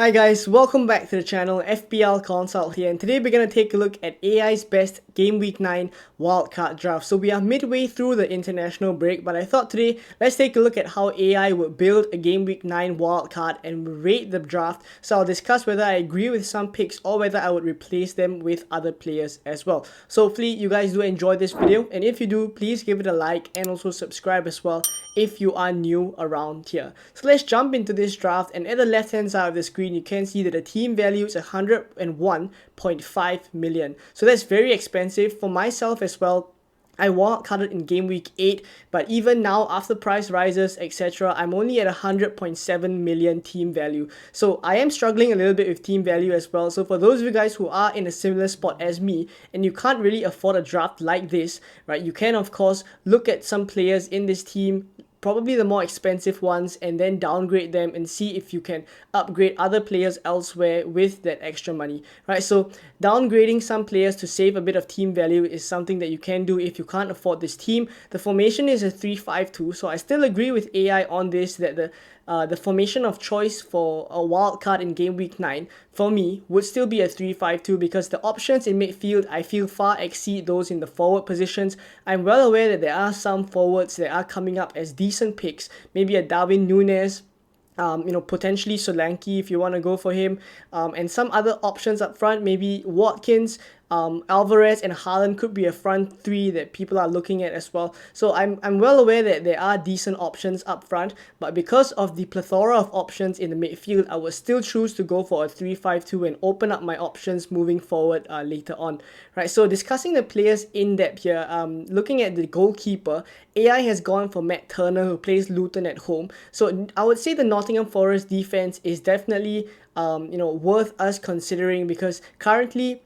Hi guys, welcome back to the channel, FPL Consult here, and today we're going to take a look at AI's best Game Week 9 wildcard draft. So we are midway through the international break, but I thought today, let's take a look at how AI would build a Game Week 9 wildcard and rate the draft. So I'll discuss whether I agree with some picks or whether I would replace them with other players as well. So hopefully you guys do enjoy this video, and if you do, please give it a like and also subscribe as well if you are new around here. So let's jump into this draft, and at the left hand side of the screen you can see that the team value is 101.5 million. So that's very expensive for myself as well. I wildcarded in game week 8, but even now after price rises etc, I'm only at 100.7 million team value. So I am struggling a little bit with team value as well. So for those of you guys who are in a similar spot as me and you can't really afford a draft like this, right, you can of course look at some players in this team, probably the more expensive ones, and then downgrade them and see if you can upgrade other players elsewhere with that extra money, right? So downgrading some players to save a bit of team value is something that you can do if you can't afford this team. The formation is a 3-5-2, so I still agree with AI on this, that the formation of choice for a wild card in game week 9 for me would still be a 3-5-2 because the options in midfield I feel far exceed those in the forward positions. I'm well aware that there are some forwards that are coming up as decent picks, maybe a Darwin Núñez, potentially Solanke if you want to go for him, and some other options up front, maybe Watkins, Alvarez and Haaland could be a front three that people are looking at as well. So I'm well aware that there are decent options up front, but because of the plethora of options in the midfield, I would still choose to go for a 3-5-2 and open up my options moving forward later on. Right, so discussing the players in depth here, looking at the goalkeeper, AI has gone for Matt Turner, who plays Luton at home. So I would say the Nottingham Forest defense is definitely worth us considering, because currently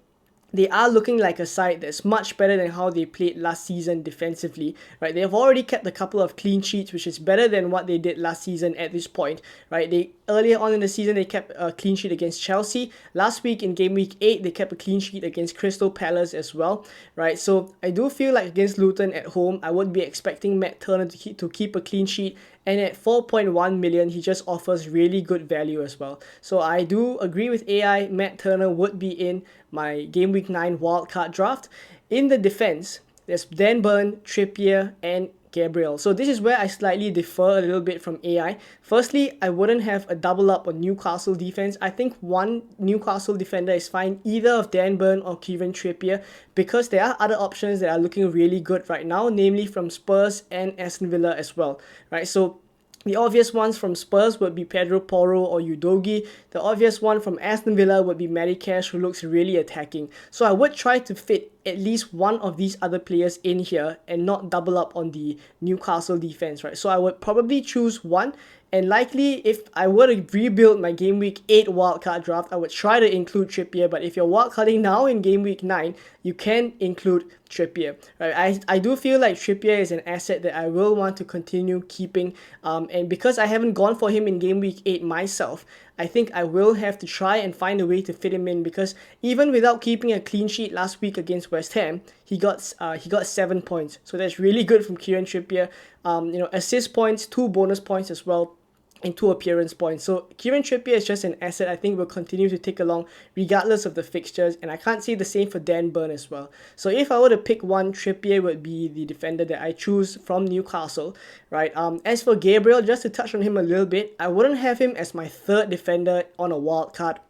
they are looking like a side that's much better than how they played last season defensively, right? They have already kept a couple of clean sheets, which is better than what they did last season at this point, right? Earlier on in the season, they kept a clean sheet against Chelsea. Last week in game week 8, they kept a clean sheet against Crystal Palace as well, right? So I do feel like against Luton at home, I would be expecting Matt Turner to keep a clean sheet, and at 4.1 million, he just offers really good value as well. So I do agree with AI, Matt Turner would be in my Game Week 9 wildcard draft. In the defense, there's Dan Burn, Trippier, and Gabriel. So this is where I slightly differ a little bit from AI. Firstly, I wouldn't have a double up on Newcastle defense. I think one Newcastle defender is fine, either of Dan Burn or Kieran Trippier, because there are other options that are looking really good right now, namely from Spurs and Aston Villa as well, right? So the obvious ones from Spurs would be Pedro Porro or Udogie. The obvious one from Aston Villa would be Matty Cash, who looks really attacking. So I would try to fit at least one of these other players in here and not double up on the Newcastle defense, right? So I would probably choose one, and likely if I were to rebuild my Game Week 8 wildcard draft, I would try to include Trippier. But if you're wildcarding now in Game Week 9, you can include Trippier, right? I do feel like Trippier is an asset that I will want to continue keeping, and because I haven't gone for him in Game Week 8 myself, I think I will have to try and find a way to fit him in, because even without keeping a clean sheet last week against West Ham, he got 7 points. So that's really good from Kieran Trippier. Assist points, 2 bonus points as well, and 2 appearance points. So Kieran Trippier is just an asset I think will continue to tick along regardless of the fixtures, and I can't say the same for Dan Burn as well. So if I were to pick one, Trippier would be the defender that I choose from Newcastle, right? As for Gabriel, just to touch on him a little bit, I wouldn't have him as my third defender on a wild card,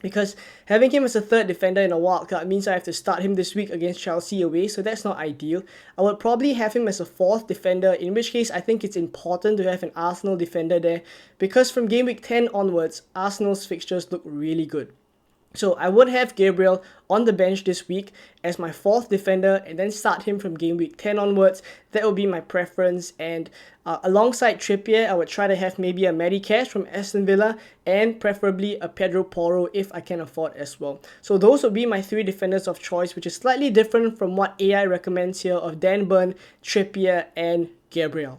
because having him as a third defender in a wildcard means I have to start him this week against Chelsea away, so that's not ideal. I would probably have him as a fourth defender, in which case I think it's important to have an Arsenal defender there, because from game week 10 onwards, Arsenal's fixtures look really good. So I would have Gabriel on the bench this week as my fourth defender and then start him from game week 10 onwards. That would be my preference. And alongside Trippier, I would try to have maybe a Matty Cash from Aston Villa and preferably a Pedro Porro if I can afford as well. So those would be my 3 defenders of choice, which is slightly different from what AI recommends here of Dan Burn, Trippier and Gabriel.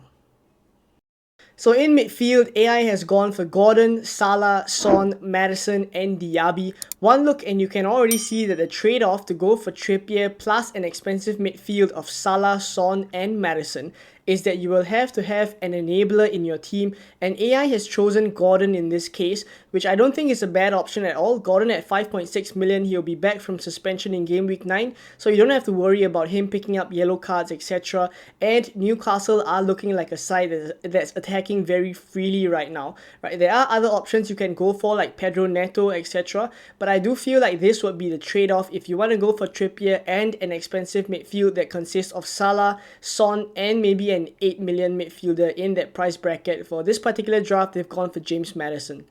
So in midfield, AI has gone for Gordon, Salah, Son, Maddison and Diaby. One look and you can already see that the trade-off to go for Trippier plus an expensive midfield of Salah, Son and Maddison is that you will have to have an enabler in your team, and AI has chosen Gordon in this case, which I don't think is a bad option at all. Gordon at 5.6 million, he'll be back from suspension in game week 9, so you don't have to worry about him picking up yellow cards, etc. And Newcastle are looking like a side that's attacking very freely right now, right? There are other options you can go for like Pedro Neto, etc. But I do feel like this would be the trade-off if you want to go for Trippier and an expensive midfield that consists of Salah, Son, and maybe an 8 million midfielder in that price bracket. For this particular draft, they've gone for James Maddison.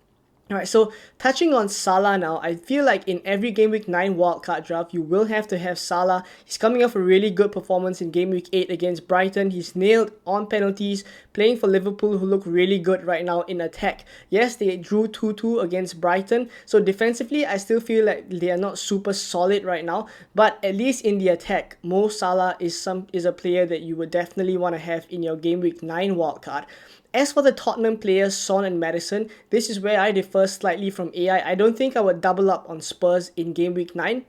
Alright, so touching on Salah now, I feel like in every Game Week 9 wildcard draft, you will have to have Salah. He's coming off a really good performance in Game Week 8 against Brighton. He's nailed on penalties, playing for Liverpool, who look really good right now in attack. Yes, they drew 2-2 against Brighton, so defensively, I still feel like they are not super solid right now, but at least in the attack, Mo Salah is a player that you would definitely want to have in your Game Week 9 wildcard. As for the Tottenham players, Son and Maddison, this is where I differ slightly from AI. I don't think I would double up on Spurs in Game Week 9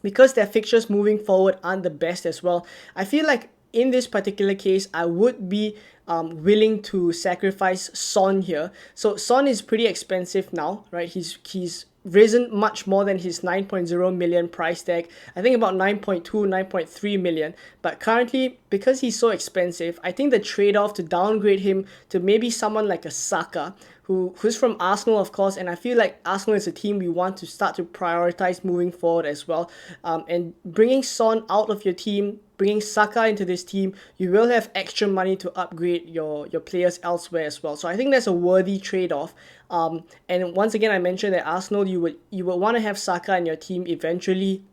because their fixtures moving forward aren't the best as well. I feel like in this particular case, I would be willing to sacrifice Son here. So Son is pretty expensive now, right? He's risen much more than his 9.0 million price tag. I think about 9.2, 9.3 million. But currently, because he's so expensive, I think the trade-off to downgrade him to maybe someone like a Saka, who's from Arsenal, of course, and I feel like Arsenal is a team we want to start to prioritize moving forward as well. And bringing Son out of your team, bringing Saka into this team, you will have extra money to upgrade your players elsewhere as well. So I think that's a worthy trade-off. And once again, I mentioned that Arsenal, you would want to have Saka in your team eventually.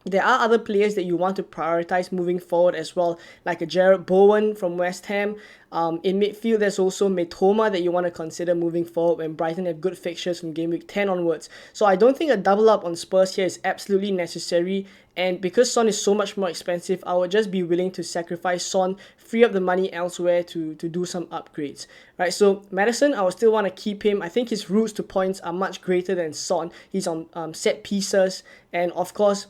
There are other players that you want to prioritize moving forward as well, like a Jarrod Bowen from West Ham. In midfield, there's also Mitoma that you want to consider moving forward when Brighton have good fixtures from Game Week 10 onwards. So I don't think a double up on Spurs here is absolutely necessary. And because Son is so much more expensive, I would just be willing to sacrifice Son, free up the money elsewhere to do some upgrades. Right, so Maddison, I would still want to keep him. I think his routes to points are much greater than Son. He's on set pieces, and of course,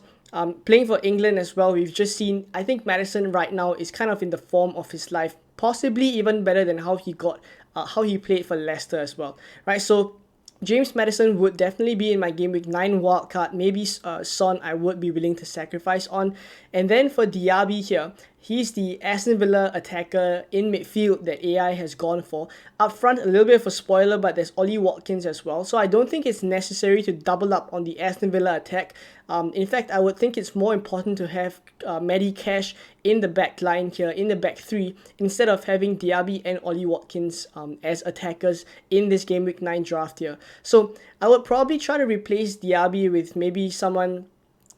playing for England as well, we've just seen, I think Maddison right now is kind of in the form of his life, possibly even better than how he played for Leicester as well, right? So James Maddison would definitely be in my Game Week 9 wildcard. Maybe Son I would be willing to sacrifice on. And then for Diaby here, he's the Aston Villa attacker in midfield that AI has gone for. Up front, a little bit of a spoiler, but there's Ollie Watkins as well. So I don't think it's necessary to double up on the Aston Villa attack. In fact, I would think it's more important to have Matty Cash in the back line here, in the back three, instead of having Diaby and Ollie Watkins as attackers in this Game Week 9 draft here. So I would probably try to replace Diaby with maybe someone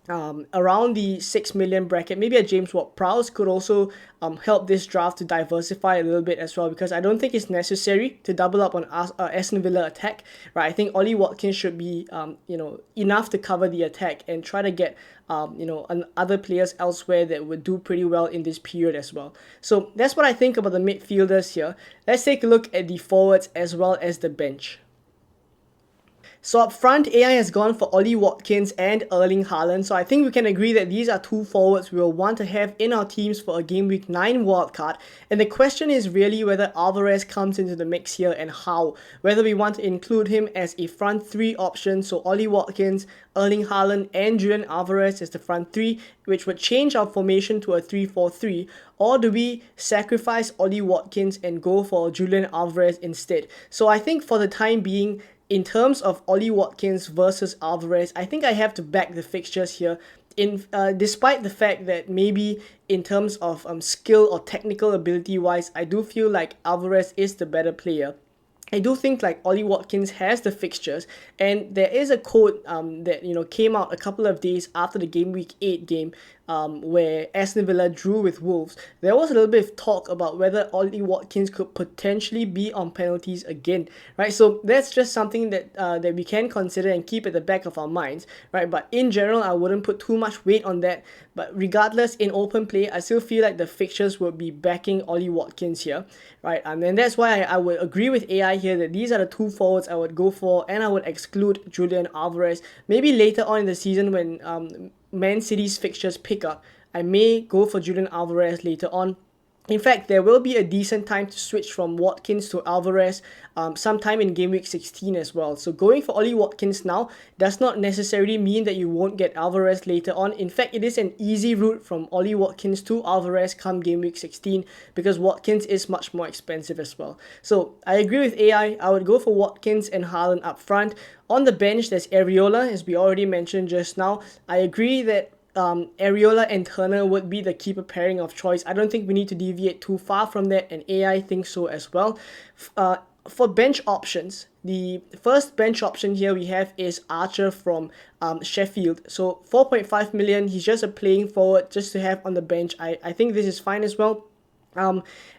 around the 6 million bracket. Maybe a James Ward-Prowse could also help this draft to diversify a little bit as well, because I don't think it's necessary to double up on Aston Villa attack, right? I think Ollie Watkins should be enough to cover the attack and try to get other players elsewhere that would do pretty well in this period as well. So that's what I think about the midfielders here. Let's take a look at the forwards as well as the bench. So up front, AI has gone for Ollie Watkins and Erling Haaland. So I think we can agree that these are two forwards we will want to have in our teams for a Game Week 9 wildcard. And the question is really whether Alvarez comes into the mix here and how. Whether we want to include him as a front three option, so Ollie Watkins, Erling Haaland and Julian Alvarez as the front three, which would change our formation to a 3-4-3, or do we sacrifice Ollie Watkins and go for Julian Alvarez instead? So I think for the time being, in terms of Ollie Watkins versus Alvarez, I think I have to back the fixtures here. Despite the fact that maybe in terms of skill or technical ability wise, I do feel like Alvarez is the better player. I do think like Ollie Watkins has the fixtures, and there is a quote that came out a couple of days after the Game Week 8 game where Aston Villa drew with Wolves. There was a little bit of talk about whether Ollie Watkins could potentially be on penalties again, right? So that's just something that we can consider and keep at the back of our minds, right? But in general, I wouldn't put too much weight on that. But regardless, in open play, I still feel like the fixtures would be backing Ollie Watkins here, right? And that's why I would agree with AI here that these are the two forwards I would go for, and I would exclude Julian Alvarez. Maybe later on in the season when Man City's fixtures pick up, I may go for Julian Alvarez later on. In fact, there will be a decent time to switch from Watkins to Alvarez sometime in game week 16 as well. So going for Ollie Watkins now does not necessarily mean that you won't get Alvarez later on. In fact, it is an easy route from Ollie Watkins to Alvarez come game week 16 because Watkins is much more expensive as well. So I agree with AI. I would go for Watkins and Haaland up front. On the bench, there's Areola, as we already mentioned just now. I agree that Areola and Turner would be the keeper pairing of choice. I don't think we need to deviate too far from that, and AI thinks so as well. For bench options, the first bench option here we have is Archer from Sheffield. So 4.5 million, he's just a playing forward just to have on the bench. I think this is fine as well.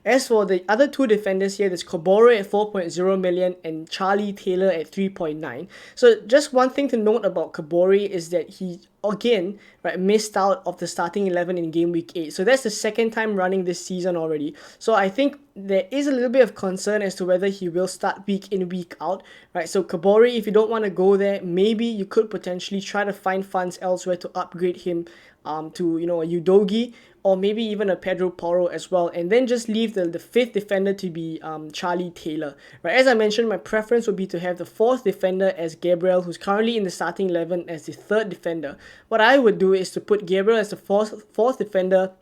As for the other two defenders here, there's Kobore at 4.0 million and Charlie Taylor at 3.9. So just one thing to note about Kobore is that he again missed out of the starting 11 in game week 8. So that's the second time running this season already. So I think there is a little bit of concern as to whether he will start week in, week out, right? So Kobore, if you don't want to go there, maybe you could potentially try to find funds elsewhere to upgrade him to, a Udogi or maybe even a Pedro Porro as well, and then just leave the fifth defender to be Charlie Taylor. Right, as I mentioned, my preference would be to have the fourth defender as Gabriel, who's currently in the starting 11 as the third defender. What I would do is to put Gabriel as the fourth defender,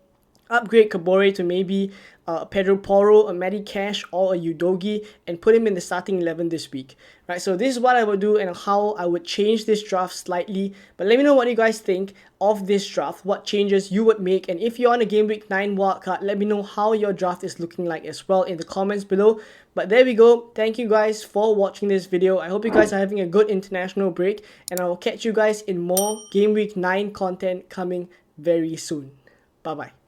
upgrade Kobore to maybe Pedro Porro, a Matty Cash, or a Udogi, and put him in the starting 11 this week. Right, so this is what I would do and how I would change this draft slightly. But let me know what you guys think of this draft, what changes you would make, and if you're on a Game Week 9 wildcard, let me know how your draft is looking like as well in the comments below. But there we go. Thank you guys for watching this video. I hope you guys are having a good international break, and I will catch you guys in more Game Week 9 content coming very soon. Bye bye.